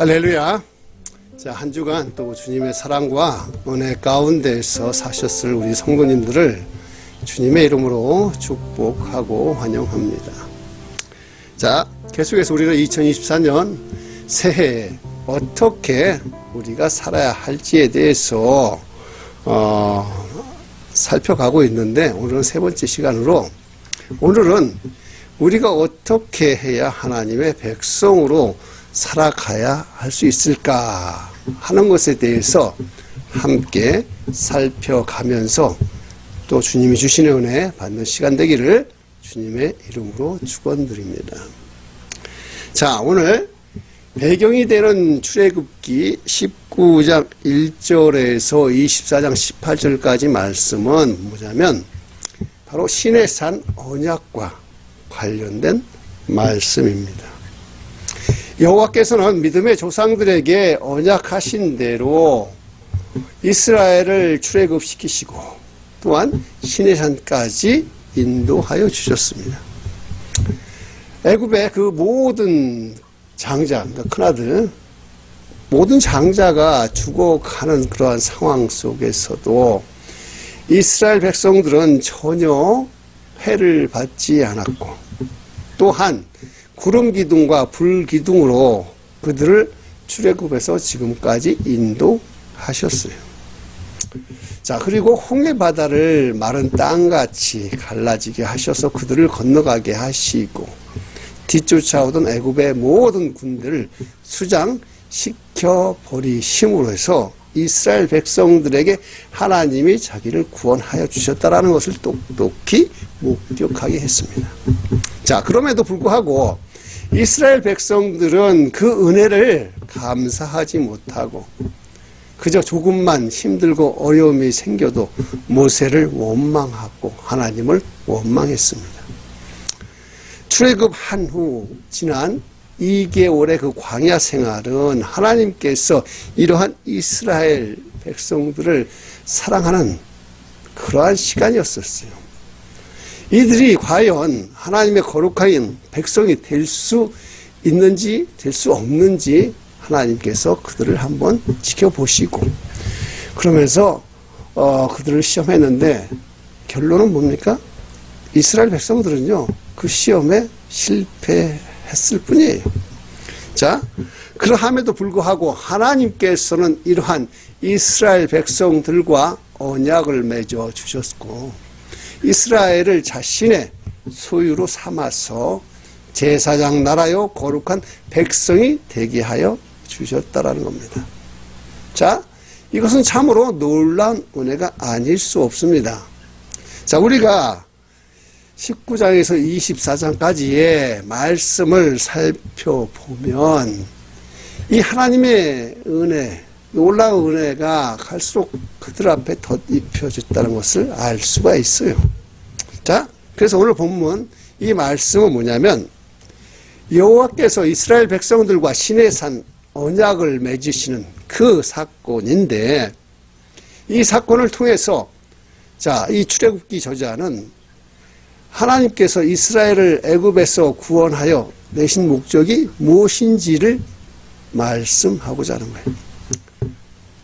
할렐루야. 자, 한 주간 또 주님의 사랑과 은혜 가운데에서 사셨을 우리 성도님들을 주님의 이름으로 축복하고 환영합니다. 자, 계속해서 우리는 2024년 새해에 어떻게 우리가 살아야 할지에 대해서 살펴가고 있는데, 오늘은 세 번째 시간으로 오늘은 우리가 어떻게 해야 하나님의 백성으로 살아가야 할 수 있을까 하는 것에 대해서 함께 살펴가면서 또 주님이 주시는 은혜 받는 시간 되기를 주님의 이름으로 축원드립니다. 자, 오늘 배경이 되는 출애굽기 19장 1절에서 24장 18절까지 말씀은 뭐냐면 바로 시내산 언약과 관련된 말씀입니다. 여호와께서는 믿음의 조상들에게 언약하신 대로 이스라엘을 출애굽시키시고 또한 시내산까지 인도하여 주셨습니다. 애굽의 그 모든 장자, 그러니까 큰아들, 모든 장자가 죽어가는 그러한 상황 속에서도 이스라엘 백성들은 전혀 해를 받지 않았고, 또한 구름 기둥과 불 기둥으로 그들을 출애굽해서 지금까지 인도하셨어요. 자, 그리고 홍해 바다를 마른 땅같이 갈라지게 하셔서 그들을 건너가게 하시고, 뒤쫓아오던 애굽의 모든 군대를 수장시켜 버리심으로 해서 이스라엘 백성들에게 하나님이 자기를 구원하여 주셨다라는 것을 똑똑히 목격하게 했습니다. 자, 그럼에도 불구하고 이스라엘 백성들은 그 은혜를 감사하지 못하고 그저 조금만 힘들고 어려움이 생겨도 모세를 원망하고 하나님을 원망했습니다. 출애굽한 후 지난 2개월의 그 광야 생활은 하나님께서 이러한 이스라엘 백성들을 사랑하는 그러한 시간이었었어요. 이들이 과연 하나님의 거룩한 백성이 될 수 있는지 될 수 없는지 하나님께서 그들을 한번 지켜보시고 그러면서 그들을 시험했는데 결론은 뭡니까? 이스라엘 백성들은요 그 시험에 실패했을 뿐이에요. 자, 그러함에도 불구하고 하나님께서는 이러한 이스라엘 백성들과 언약을 맺어 주셨고 이스라엘을 자신의 소유로 삼아서 제사장 나라요 거룩한 백성이 되게 하여 주셨다라는 겁니다. 자, 이것은 참으로 놀라운 은혜가 아닐 수 없습니다. 자, 우리가 19장에서 24장까지의 말씀을 살펴보면 이 하나님의 은혜, 놀라운 은혜가 갈수록 그들 앞에 덧입혀졌다는 것을 알 수가 있어요. 자, 그래서 오늘 본문 이 말씀은 뭐냐면 여호와께서 이스라엘 백성들과 시내산 언약을 맺으시는 그 사건인데, 이 사건을 통해서 자, 이 출애굽기 저자는 하나님께서 이스라엘을 애굽에서 구원하여 내신 목적이 무엇인지를 말씀하고자 하는 거예요.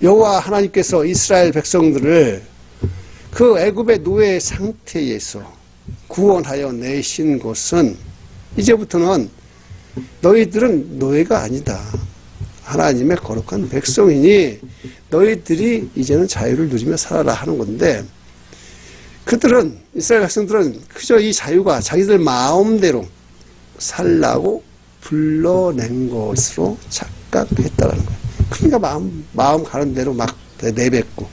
여호와 하나님께서 이스라엘 백성들을 그 애굽의 노예 상태에서 구원하여 내신 것은 이제부터는 너희들은 노예가 아니다. 하나님의 거룩한 백성이니 너희들이 이제는 자유를 누리며 살아라 하는 건데, 그들은 이스라엘 백성들은 그저 이 자유가 자기들 마음대로 살라고 불러낸 것으로 착각했다라는 거예요. 그러니까 마음 가는 대로 막 내뱉고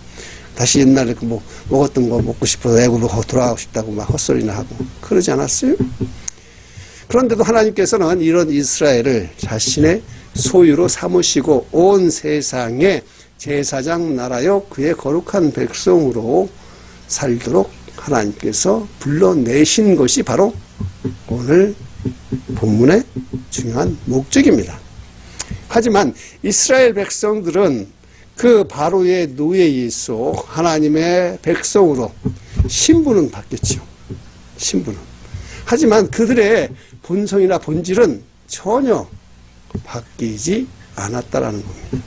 다시 옛날에 그 먹었던 거 먹고 싶어서 애굽으로 돌아가고 싶다고 막 헛소리나 하고 그러지 않았어요? 그런데도 하나님께서는 이런 이스라엘을 자신의 소유로 삼으시고 온 세상에 제사장 나라여 그의 거룩한 백성으로 살도록 하나님께서 불러내신 것이 바로 오늘 본문의 중요한 목적입니다. 하지만 이스라엘 백성들은 그 바로의 노예에서 하나님의 백성으로 신분은 바뀌었죠. 신분은. 하지만 그들의 본성이나 본질은 전혀 바뀌지 않았다라는 겁니다.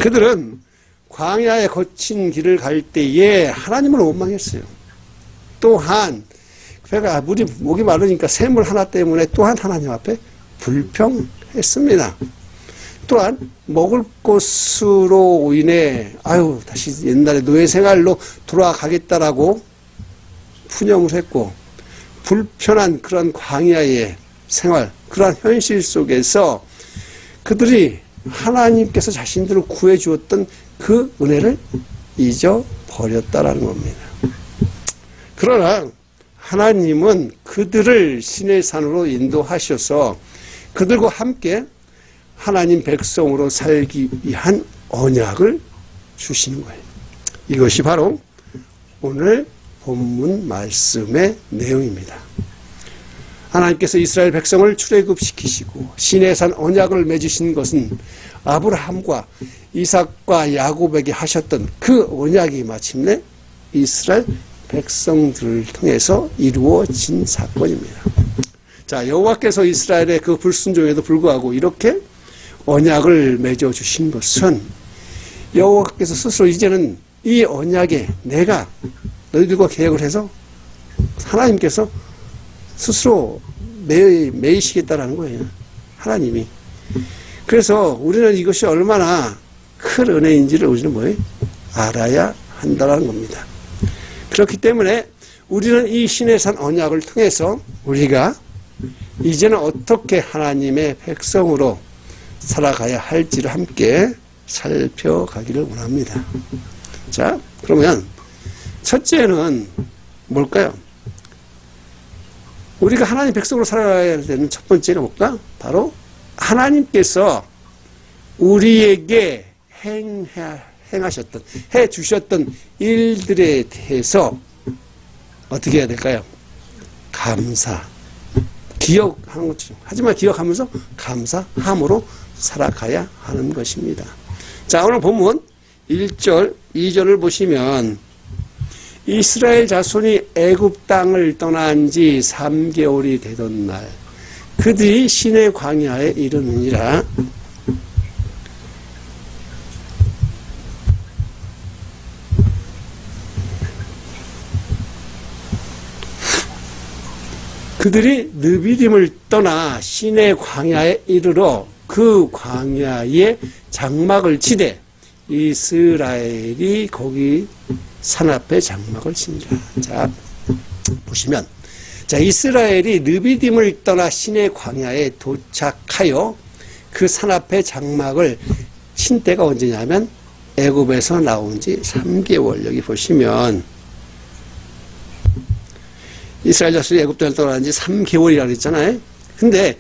그들은 광야에 거친 길을 갈 때에 하나님을 원망했어요. 또한 배가 목이 마르니까 샘물 하나 때문에 또한 하나님 앞에 불평했습니다. 또한 먹을 것으로 인해 다시 옛날에 노예 생활로 돌아가겠다라고 푸념을 했고, 불편한 그런 광야의 생활, 그러한 현실 속에서 그들이 하나님께서 자신들을 구해 주었던 그 은혜를 잊어버렸다라는 겁니다. 그러나 하나님은 그들을 신의 산으로 인도하셔서 그들과 함께 하나님 백성으로 살기 위한 언약을 주시는 거예요. 이것이 바로 오늘 본문 말씀의 내용입니다. 하나님께서 이스라엘 백성을 출애굽시키시고 시내산 언약을 맺으신 것은 아브라함과 이삭과 야곱에게 하셨던 그 언약이 마침내 이스라엘 백성들을 통해서 이루어진 사건입니다. 자, 여호와께서 이스라엘의 그 불순종에도 불구하고 이렇게 언약을 맺어주신 것은 여호와께서 스스로 이제는 이 언약에 내가 너희들과 계획을 해서 하나님께서 스스로 매이시겠다라는 거예요. 하나님이. 그래서 우리는 이것이 얼마나 큰 은혜인지를 우리는 알아야 한다는 겁니다. 그렇기 때문에 우리는 이 시내산 언약을 통해서 우리가 이제는 어떻게 하나님의 백성으로 살아가야 할지를 함께 살펴가기를 원합니다. 자, 그러면 첫째는 뭘까요? 우리가 하나님 백성으로 살아가야 되는 첫 번째가 뭘까? 바로 하나님께서 우리에게 행하셨던, 해주셨던 일들에 대해서 어떻게 해야 될까요? 기억하는 것이죠. 하지만 기억하면서 감사함으로 살아가야 하는 것입니다. 자, 오늘 본문 1절, 2절을 보시면 이스라엘 자손이 애굽 땅을 떠난 지 3개월이 되던 날 그들이 시내 광야에 이르느니라. 그들이 르비딤을 떠나 시내 광야에 이르러 그 광야에 장막을 치되 이스라엘이 거기 산 앞에 장막을 치니라. 자, 보시면, 자, 이스라엘이 르비딤을 떠나 시내 광야에 도착하여 그 산 앞에 장막을 친 때가 언제냐면 애굽에서 나온 지 3개월. 여기 보시면 이스라엘 자손이 애굽 땅을 떠난 지 3개월이라고 했잖아요. 근데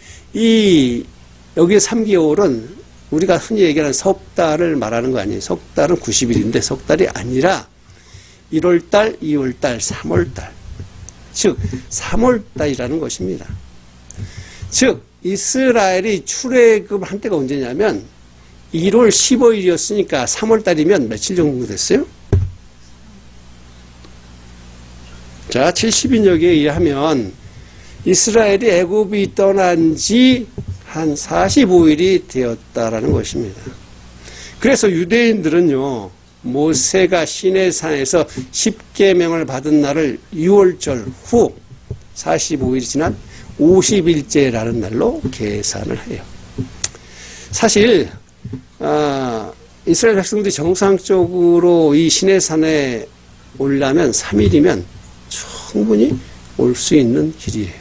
여기 3개월은 우리가 흔히 얘기하는 석 달을 말하는 거 아니에요. 석 달은 90일인데 석 달이 아니라 1월달, 2월달, 3월달. 즉 3월달이라는 것입니다. 즉 이스라엘이 출애굽한 때가 언제냐면 1월 15일이었으니까 3월달이면 며칠 정도 됐어요? 자, 70인역에 의하면 이스라엘이 애굽이 떠난 지 한 45일이 되었다라는 것입니다. 그래서 유대인들은요, 모세가 시내산에서 10계명을 받은 날을 6월절 후 45일이 지난 50일째라는 날로 계산을 해요. 사실 이스라엘 백성들이 정상적으로 이 시내산에 오려면 3일이면 충분히 올 수 있는 길이에요.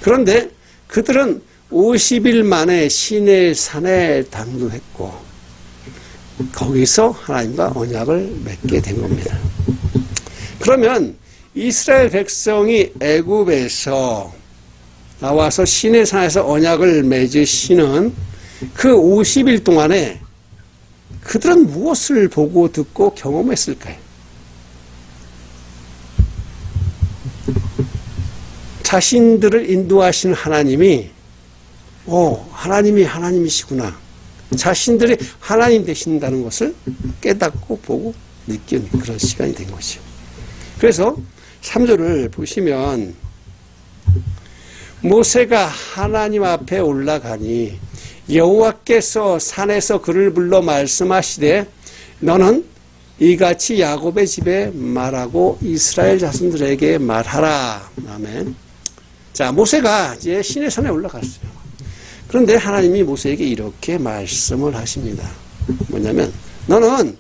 그런데 그들은 50일 만에 시내산에 당도했고 거기서 하나님과 언약을 맺게 된 겁니다. 그러면 이스라엘 백성이 애굽에서 나와서 시내산에서 언약을 맺으시는 그 50일 동안에 그들은 무엇을 보고 듣고 경험했을까요? 자신들을 인도하시는 하나님이 하나님이 하나님이시구나. 자신들이 하나님 되신다는 것을 깨닫고 보고 느낀 그런 시간이 된 것이죠. 그래서 3절을 보시면 모세가 하나님 앞에 올라가니 여호와께서 산에서 그를 불러 말씀하시되 너는 이같이 야곱의 집에 말하고 이스라엘 자손들에게 말하라. 아멘. 자, 모세가 이제 시내산에 올라갔어요. 그런데 하나님이 모세에게 이렇게 말씀을 하십니다. 뭐냐면 너는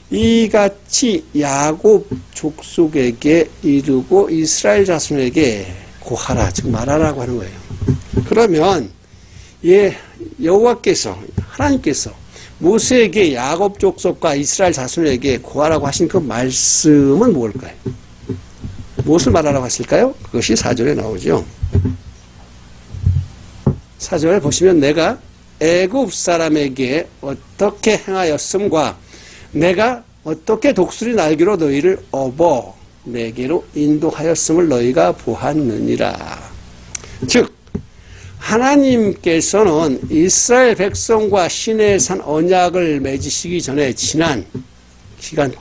이같이 야곱 족속에게 이르고 이스라엘 자손에게 고하라, 즉 말하라고 하는 거예요. 그러면 여호와께서, 하나님께서 모세에게 야곱 족속과 이스라엘 자손에게 고하라고 하신 그 말씀은 뭘까요? 무엇을 말하라고 하실까요? 그것이 4절에 나오죠. 4절 보시면 내가 애굽 사람에게 어떻게 행하였음과 내가 어떻게 독수리 날개로 너희를 업어 내게로 인도하였음을 너희가 보았느니라. 즉 하나님께서는 이스라엘 백성과 시내산 언약을 맺으시기 전에 지난 시간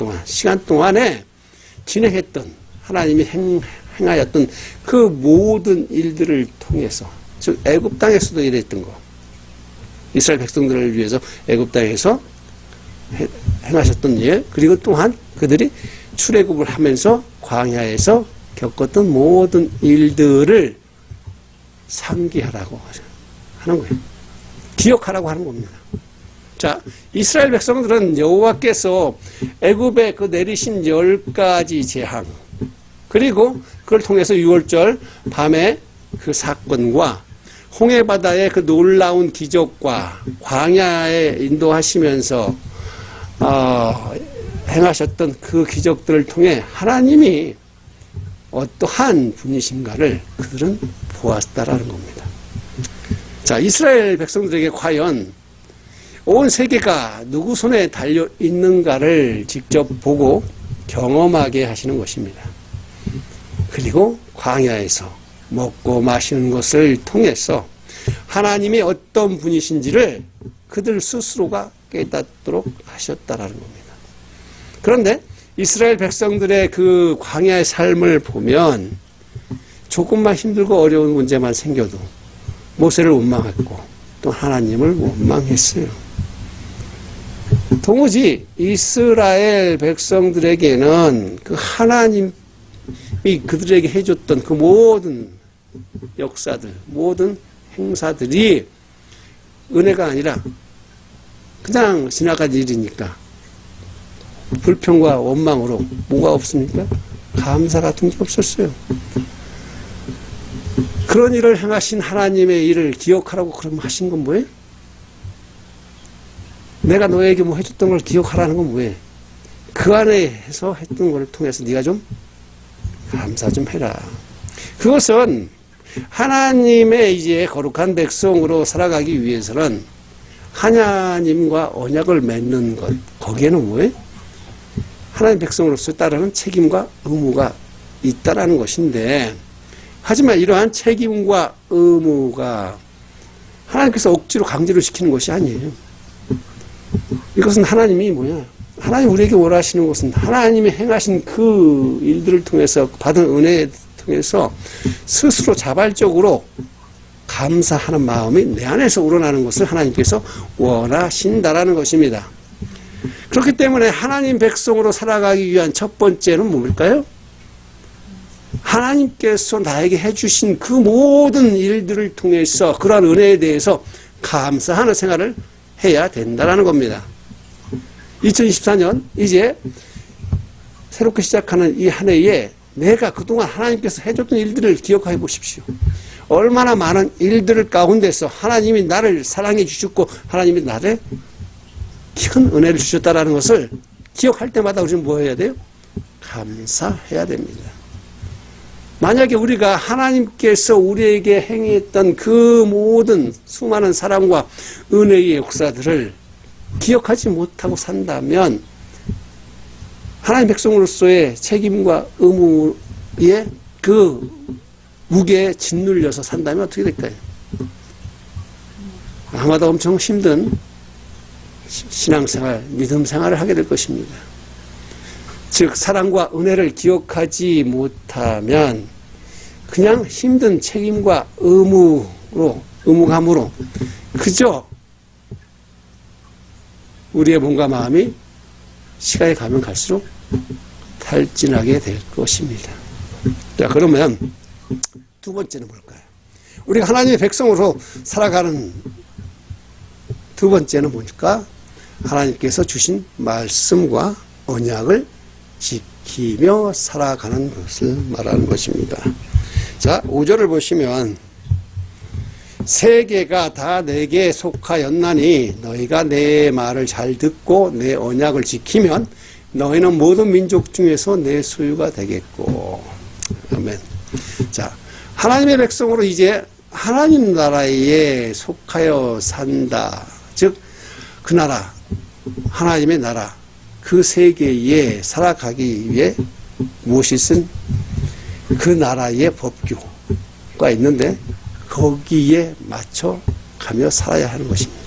동안에 진행했던 하나님이 행하였던 그 모든 일들을 통해서, 즉 애굽 땅에서도 이랬던 거, 이스라엘 백성들을 위해서 애굽 땅에서 행하셨던 일, 그리고 또한 그들이 출애굽을 하면서 광야에서 겪었던 모든 일들을 상기하라고 하는 거예요. 기억하라고 하는 겁니다. 자, 이스라엘 백성들은 여호와께서 애굽에 그 내리신 10가지 재앙, 그리고 그걸 통해서 6월절 밤에 그 사건과 홍해바다의 그 놀라운 기적과 광야에 인도하시면서 행하셨던 그 기적들을 통해 하나님이 어떠한 분이신가를 그들은 보았다라는 겁니다. 자, 이스라엘 백성들에게 과연 온 세계가 누구 손에 달려 있는가를 직접 보고 경험하게 하시는 것입니다. 그리고 광야에서 먹고 마시는 것을 통해서 하나님이 어떤 분이신지를 그들 스스로가 깨닫도록 하셨다라는 겁니다. 그런데 이스라엘 백성들의 그 광야의 삶을 보면 조금만 힘들고 어려운 문제만 생겨도 모세를 원망했고 또 하나님을 원망했어요. 도무지 이스라엘 백성들에게는 그 하나님이 그들에게 해줬던 그 모든 역사들, 모든 행사들이 은혜가 아니라 그냥 지나간 일이니까 불평과 원망으로 뭐가 없습니까? 감사 같은 게 없었어요. 그런 일을 행하신 하나님의 일을 기억하라고 그럼 하신 건 뭐예요? 내가 너에게 뭐 해줬던 걸 기억하라는 건 뭐예요? 그 안에서 했던 걸 통해서 네가 좀 감사 좀 해라. 그것은 하나님의 이제 거룩한 백성으로 살아가기 위해서는 하나님과 언약을 맺는 것, 거기에는 뭐예요? 하나님 백성으로서 따르는 책임과 의무가 있다라는 것인데, 하지만 이러한 책임과 의무가 하나님께서 억지로 강제로 시키는 것이 아니에요. 이것은 하나님이 뭐야? 하나님 우리에게 원하시는 것은 하나님이 행하신 그 일들을 통해서 받은 은혜에 통해서 스스로 자발적으로 감사하는 마음이 내 안에서 우러나는 것을 하나님께서 원하신다라는 것입니다. 그렇기 때문에 하나님 백성으로 살아가기 위한 첫 번째는 뭘까요? 하나님께서 나에게 해주신 그 모든 일들을 통해서 그러한 은혜에 대해서 감사하는 생활을 해야 된다는 겁니다. 2024년 이제 새롭게 시작하는 이 한 해에 내가 그동안 하나님께서 해줬던 일들을 기억해 보십시오. 얼마나 많은 일들 가운데서 하나님이 나를 사랑해 주셨고 하나님이 나를 큰 은혜를 주셨다는 것을 기억할 때마다 우리는 뭐 해야 돼요? 감사해야 됩니다. 만약에 우리가 하나님께서 우리에게 행했던 그 모든 수많은 사랑과 은혜의 역사들을 기억하지 못하고 산다면 하나님 백성으로서의 책임과 의무에 그 무게에 짓눌려서 산다면 어떻게 될까요? 아마도 엄청 힘든 신앙생활, 믿음생활을 하게 될 것입니다. 즉 사랑과 은혜를 기억하지 못하면 그냥 힘든 책임과 의무감으로 그저 우리의 몸과 마음이 시간이 가면 갈수록 탈진하게 될 것입니다. 자, 그러면 두 번째는 뭘까요? 우리가 하나님의 백성으로 살아가는 두 번째는 뭘까? 하나님께서 주신 말씀과 언약을 지키며 살아가는 것을 말하는 것입니다. 자, 5절을 보시면 세계가 다 내게 속하였나니 너희가 내 말을 잘 듣고 내 언약을 지키면 너희는 모든 민족 중에서 내 소유가 되겠고. 아멘. 자, 하나님의 백성으로 이제 하나님 나라에 속하여 산다. 즉, 그 나라, 하나님의 나라, 그 세계에 살아가기 위해 무엇이 있은 그 나라의 법규가 있는데 거기에 맞춰 가며 살아야 하는 것입니다.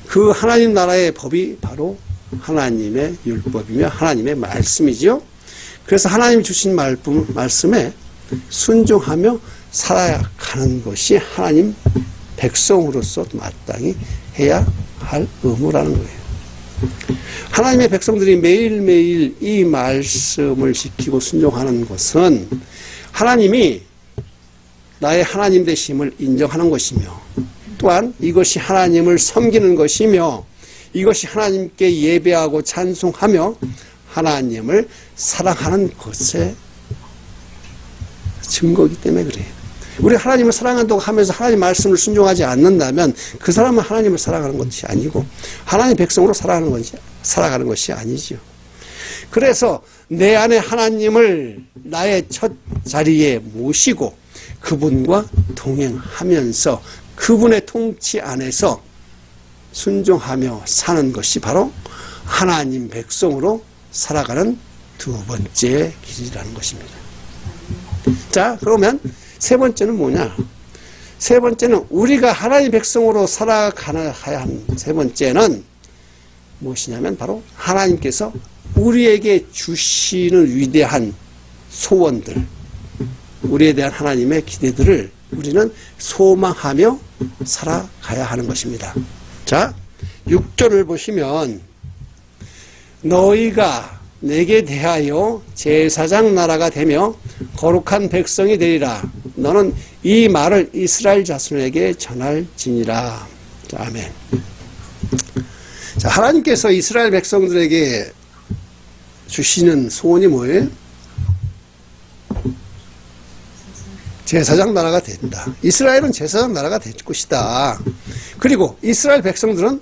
그 하나님 나라의 법이 바로 하나님의 율법이며 하나님의 말씀이지요. 그래서 하나님이 주신 말씀에 순종하며 살아가는 것이 하나님 백성으로서 마땅히 해야 할 의무라는 거예요. 하나님의 백성들이 매일매일 이 말씀을 지키고 순종하는 것은 하나님이 나의 하나님 되심을 인정하는 것이며 또한 이것이 하나님을 섬기는 것이며 이것이 하나님께 예배하고 찬송하며 하나님을 사랑하는 것의 증거이기 때문에 그래요. 우리 하나님을 사랑한다고 하면서 하나님 말씀을 순종하지 않는다면 그 사람은 하나님을 사랑하는 것이 아니고 하나님 백성으로 살아가는 것이 아니죠. 그래서 내 안에 하나님을 나의 첫 자리에 모시고 그분과 동행하면서 그분의 통치 안에서 순종하며 사는 것이 바로 하나님 백성으로 살아가는 두 번째 길이라는 것입니다. 자, 그러면 세 번째는 뭐냐? 세 번째는 우리가 하나님 백성으로 살아가야 하는 세 번째는 무엇이냐면 바로 하나님께서 우리에게 주시는 위대한 소원들, 우리에 대한 하나님의 기대들을 우리는 소망하며 살아가야 하는 것입니다. 자, 6절을 보시면 너희가 내게 대하여 제사장 나라가 되며 거룩한 백성이 되리라. 너는 이 말을 이스라엘 자손에게 전할지니라. 아멘. 자, 하나님께서 이스라엘 백성들에게 주시는 소원이 뭐예요? 제사장 나라가 된다. 이스라엘은 제사장 나라가 될 것이다. 그리고 이스라엘 백성들은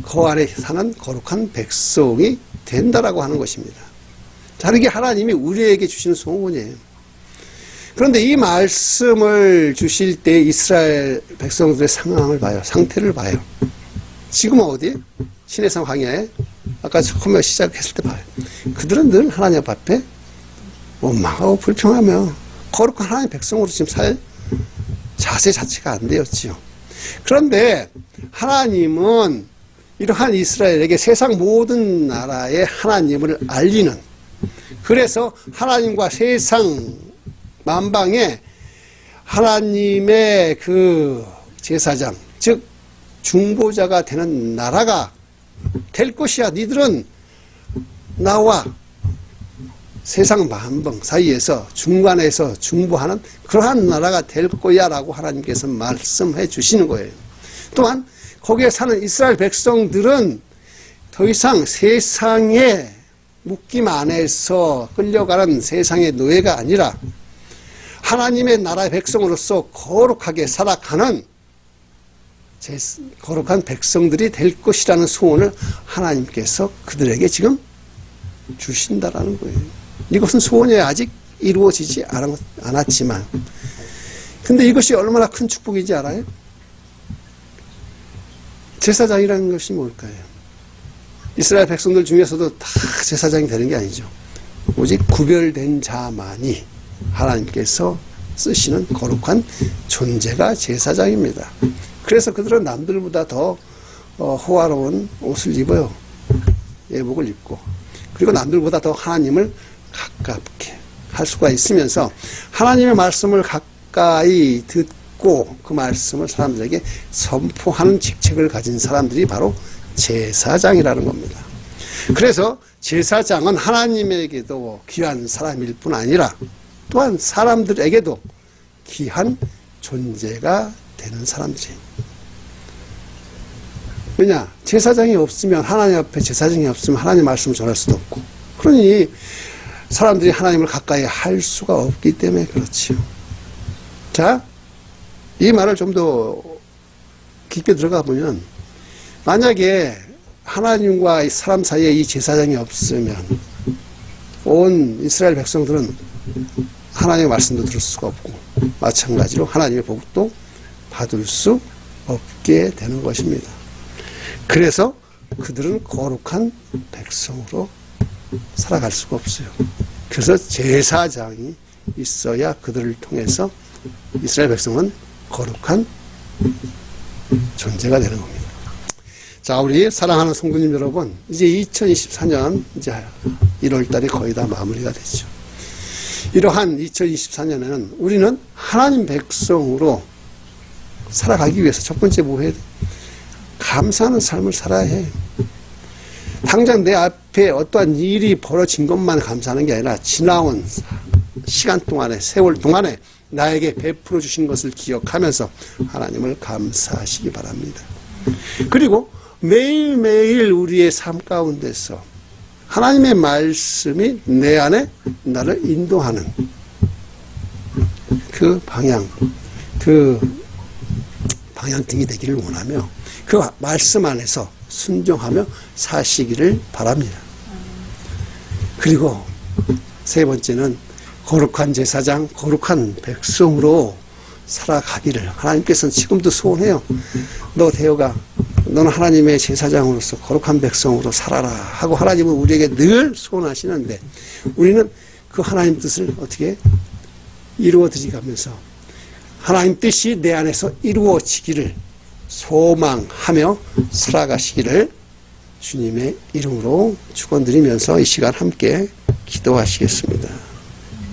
그 안에 사는 거룩한 백성이 된다라고 하는 것입니다. 자, 이게 하나님이 우리에게 주시는 소원이에요. 그런데 이 말씀을 주실 때 이스라엘 백성들의 상황을 봐요. 상태를 봐요. 지금은 어디? 시내산 광야에 아까 처음에 시작했을 때 봐요. 그들은 늘 하나님 앞에 원망하고 불평하며 거룩한 하나님 백성으로 지금 살 자세 자체가 안 되었지요. 그런데 하나님은 이러한 이스라엘에게 세상 모든 나라의 하나님을 알리는, 그래서 하나님과 세상 만방에 하나님의 그 제사장, 즉 중보자가 되는 나라가 될 것이야. 니들은 나와 세상 만방 사이에서 중간에서 중보하는 그러한 나라가 될 거야 라고 하나님께서 말씀해 주시는 거예요. 또한 거기에 사는 이스라엘 백성들은 더 이상 세상의 묶임 안에서 끌려가는 세상의 노예가 아니라 하나님의 나라의 백성으로서 거룩하게 살아가는 거룩한 백성들이 될 것이라는 소원을 하나님께서 그들에게 지금 주신다라는 거예요. 이것은 소원이 아직 이루어지지 않았지만, 근데 이것이 얼마나 큰 축복인지 알아요? 제사장이라는 것이 뭘까요? 이스라엘 백성들 중에서도 다 제사장이 되는 게 아니죠. 오직 구별된 자만이 하나님께서 쓰시는 거룩한 존재가 제사장입니다. 그래서 그들은 남들보다 더 호화로운 옷을 입어요. 예복을 입고. 그리고 남들보다 더 하나님을 가깝게 할 수가 있으면서 하나님의 말씀을 가까이 듣고 그 말씀을 사람들에게 선포하는 직책을 가진 사람들이 바로 제사장이라는 겁니다. 그래서 제사장은 하나님에게도 귀한 사람일 뿐 아니라 또한 사람들에게도 귀한 존재가 되는 사람들이에요. 왜냐? 제사장이 없으면, 하나님 앞에 제사장이 없으면 하나님 말씀을 전할 수도 없고, 그러니 사람들이 하나님을 가까이 할 수가 없기 때문에 그렇지요. 자, 이 말을 좀 더 깊게 들어가 보면, 만약에 하나님과 이 사람 사이에 이 제사장이 없으면 온 이스라엘 백성들은 하나님의 말씀도 들을 수가 없고, 마찬가지로 하나님의 복도 받을 수 없게 되는 것입니다. 그래서 그들은 거룩한 백성으로 살아갈 수가 없어요. 그래서 제사장이 있어야 그들을 통해서 이스라엘 백성은 거룩한 존재가 되는 겁니다. 자, 우리 사랑하는 성도님 여러분, 이제 2024년 이제 1월 달이 거의 다 마무리가 됐죠. 이러한 2024년에는 우리는 하나님 백성으로 살아가기 위해서 첫 번째 뭐 해야 돼? 감사하는 삶을 살아야 해. 당장 내 앞에 어떠한 일이 벌어진 것만 감사하는 게 아니라 지나온 시간 동안에, 세월 동안에 나에게 베풀어 주신 것을 기억하면서 하나님을 감사하시기 바랍니다. 그리고 매일매일 우리의 삶 가운데서 하나님의 말씀이 내 안에 나를 인도하는 그 방향등이 되기를 원하며 그 말씀 안에서 순종하며 사시기를 바랍니다. 그리고 세 번째는 거룩한 제사장, 거룩한 백성으로 살아가기를 하나님께서는 지금도 소원해요. 너 대호가 너는 하나님의 제사장으로서 거룩한 백성으로 살아라 하고 하나님은 우리에게 늘 소원하시는데 우리는 그 하나님 뜻을 어떻게 이루어 드리가면서 하나님 뜻이 내 안에서 이루어지기를 소망하며 살아가시기를 주님의 이름으로 축원드리면서 이 시간 함께 기도하시겠습니다.